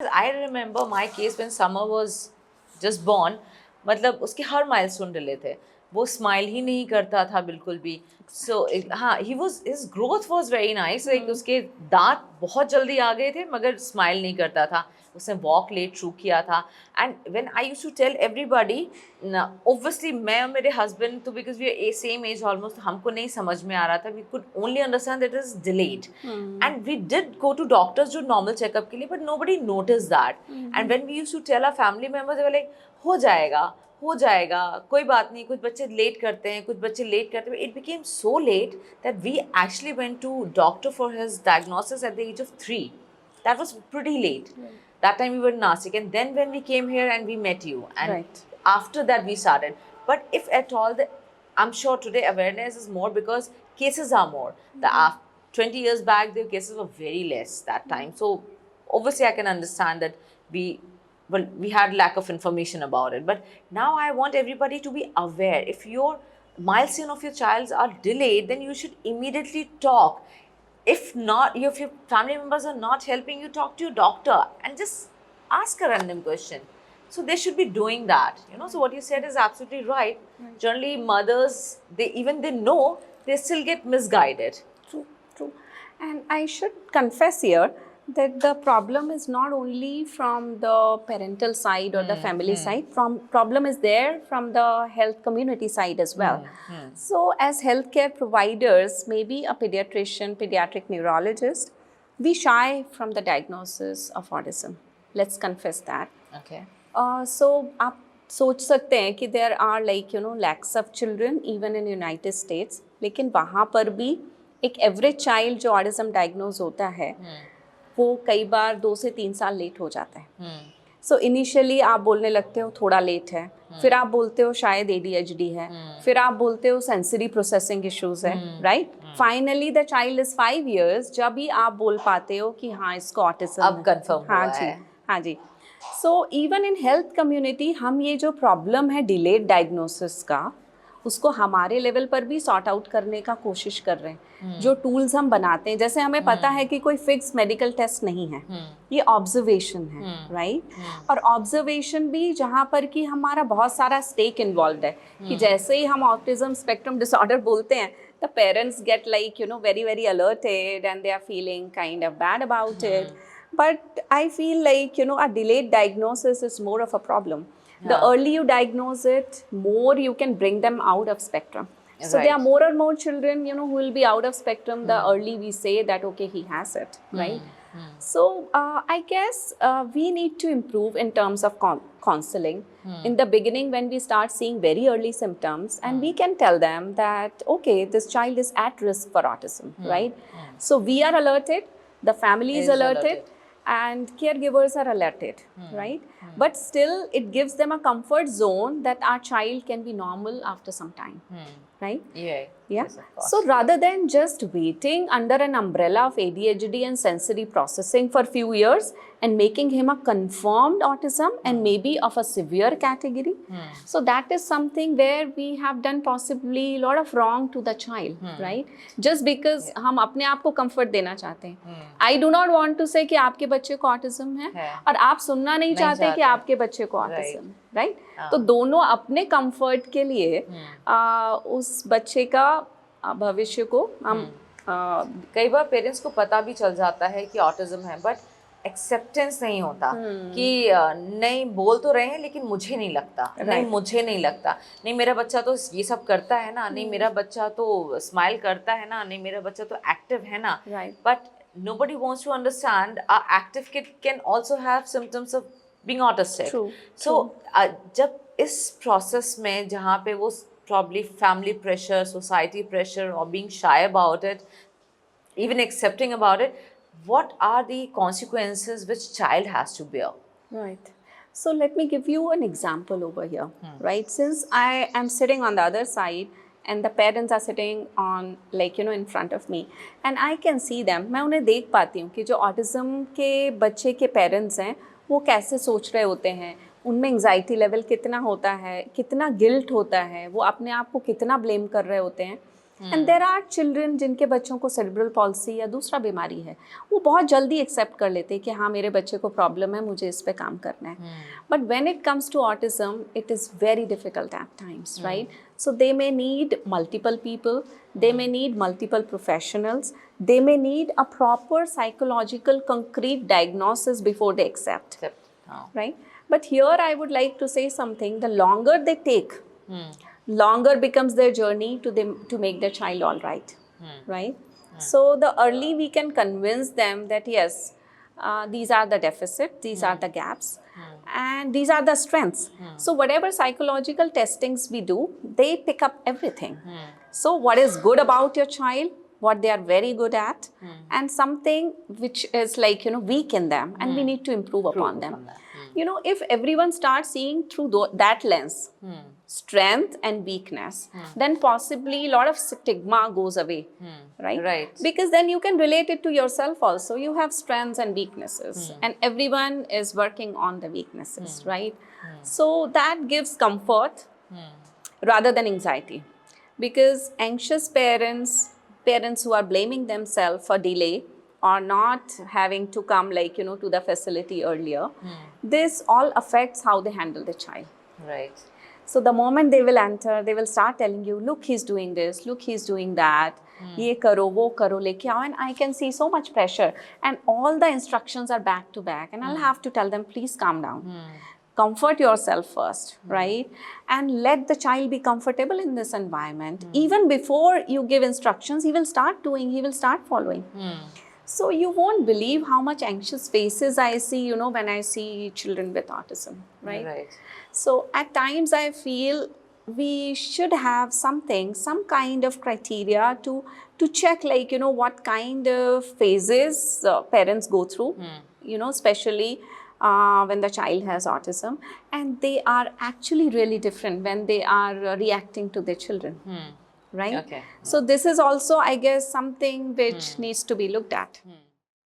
I remember my case when Samar was just born. मतलब उसके हर milestone delay थे, वो स्माइल ही नहीं करता था बिल्कुल भी. सो हाँ, his growth was very nice. Like उसके दांत बहुत जल्दी आ गए थे मगर स्माइल नहीं करता था. उसने वॉक लेट शुरू किया था. And when I used to tell everybody, obviously मैं और मेरे हस्बैंड तो because we are same age almost, हमको नहीं समझ में आ रहा था. We could only understand that is delayed. And we did go to doctors जो नॉर्मल चेकअप के लिए, but nobody notice that. And when we used to tell our family members, they were like हो जाएगा, कोई बात नहीं. कुछ बच्चे लेट करते हैं, कुछ बच्चे लेट करते हैं. It became so late that we actually went to doctor for his diagnosis at the age of 3. That was pretty late. That time we were in Nasik, and then when we came here and we met you, and after that we started. But if at all, I'm sure today awareness is more because cases are more. 20 years back, the cases were very less that time. So obviously I can understand that we had lack of information about it. But now I want everybody to be aware. If your milestone of your child are delayed, then you should immediately talk. If not, if your family members are not helping you, talk to your doctor and just ask a random question. So they should be doing that, So what you said is absolutely right. Generally mothers, they know, they still get misguided. True. And I should confess here that the problem is not only from the parental side or the family side. Problem is there from the health community side as well. So as healthcare providers, maybe a pediatrician, pediatric neurologist, we shy from the diagnosis of autism. Let's confess that. Okay. So आप सोच सकते हैं कि there are lakhs of children even in United States, लेकिन वहाँ पर भी एक एवरेज चाइल्ड जो ऑटिज्म डायग्नोज होता है वो कई बार 2 से 3 साल लेट हो जाता है. सो इनिशियली आप बोलने लगते हो थोड़ा लेट है, फिर आप बोलते हो शायद ADHD है, फिर आप बोलते हो सेंसरी प्रोसेसिंग इश्यूज है, right. Finally the child is 5 years जब भी आप बोल पाते हो कि हाँ इसको ऑटिज्म अब कंफर्म हुआ है. हाँ जी. So even in health community हम ये जो प्रॉब्लम है डिलेड डायग्नोसिस का, उसको हमारे लेवल पर भी सॉर्ट आउट करने का कोशिश कर रहे हैं. जो टूल्स हम बनाते हैं, जैसे हमें पता है कि कोई फिक्स मेडिकल टेस्ट नहीं है, ये ऑब्जर्वेशन है, राइट. और ऑब्जर्वेशन भी जहाँ पर कि हमारा बहुत सारा स्टेक इन्वॉल्व है, कि जैसे ही हम ऑटिज्म स्पेक्ट्रम डिसऑर्डर बोलते हैं, the parents get very very alerted and they are feeling kind of bad about it. But I feel like a delayed diagnosis is more of a problem. The early you diagnose it, more you can bring them out of spectrum. So there are more and more children, who will be out of spectrum the early we say that, okay, he has it, right? So I guess we need to improve in terms of counseling. In the beginning, when we start seeing very early symptoms, and we can tell them that, okay, this child is at risk for autism, right? So we are alerted, the family is alerted. And caregivers are alerted, right? But still, it gives them a comfort zone that our child can be normal after some time, right? Yeah. Yes, so rather than just waiting under an umbrella of ADHD and sensory processing for few years and making him a confirmed autism and maybe of a severe category, so that is something where we have done possibly a lot of wrong to the child, right? Just because हम अपने आप को comfort देना चाहते हैं. I do not want to say कि आपके बच्चे को autism है और आप सुनना नहीं चाहते कि आपके बच्चे को autism, right? तो दोनों अपने कंफर्ट के लिए उस बच्चे का भविष्य को हम कई बार पेरेंट्स को पता भी चल जाता है कि ऑटिज्म है, बट एक्सेप्टेंस नहीं होता कि नहीं बोल तो रहे हैं लेकिन मुझे नहीं लगता, नहीं मुझे नहीं लगता, नहीं मेरा बच्चा तो ये सब करता है ना, नहीं मेरा बच्चा तो स्माइल करता है ना, नहीं मेरा बच्चा तो एक्टिव है ना. But nobody wants to understand a active kid can also have symptoms of being autistic. So जब इस प्रोसेस में जहाँ पे वो probably family pressure, society pressure, or being shy about it, even accepting about it, what are the consequences which child has to bear? Right. So let me give you an example over here, right? Since I am sitting on the other side and the parents are sitting on in front of me and I can see them, मैं उन्हें देख पाती हूँ कि जो autism के बच्चे के parents हैं वो कैसे सोच रहे होते हैं, उनमें एंग्जाइटी लेवल कितना होता है, कितना गिल्ट होता है, वो अपने आप को कितना ब्लेम कर रहे होते हैं. एंड देर आर चिल्ड्रन जिनके बच्चों को सेरेब्रल पॉल्सी या दूसरा बीमारी है, वो बहुत जल्दी एक्सेप्ट कर लेते हैं कि हाँ मेरे बच्चे को प्रॉब्लम है, मुझे इस पे काम करना है. But when it comes to autism it is very difficult at times, right? So they may need multiple people, they may need multiple professionals, they may need a proper psychological concrete diagnosis before they accept. Right? But here I would like to say something, the longer they take, longer becomes their journey to them to make their child all right. Right? So the early we can convince them that yes, these are the deficits, these are the gaps, and these are the strengths. So whatever psychological testings we do, they pick up everything. So what is good about your child, what they are very good at, and something which is like, you know, weak in them, and we need to improve upon them. You know, if everyone starts seeing through that lens, strength and weakness, then possibly a lot of stigma goes away, right? Right. Because then you can relate it to yourself also. You have strengths and weaknesses, and everyone is working on the weaknesses, right? So that gives comfort rather than anxiety. Because anxious parents who are blaming themselves for delay or not having to come, like, you know, to the facility earlier, this all affects how they handle the child. Right. So the moment they will enter, they will start telling you, look, he's doing this, look, he's doing that, ye karo, wo karo, leke aao, and I can see so much pressure, and all the instructions are back to back, and I'll have to tell them, please calm down. Comfort yourself first, right? And let the child be comfortable in this environment. Even before you give instructions, he will start doing, he will start following. So you won't believe how much anxious faces I see, you know, when I see children with autism, right? Right. So at times I feel we should have something, some kind of criteria to check, like, you know, what kind of phases parents go through, you know, especially when the child has autism, and they are actually really different when they are reacting to their children. Right? Okay. So this is also, I guess, something which needs to be looked at.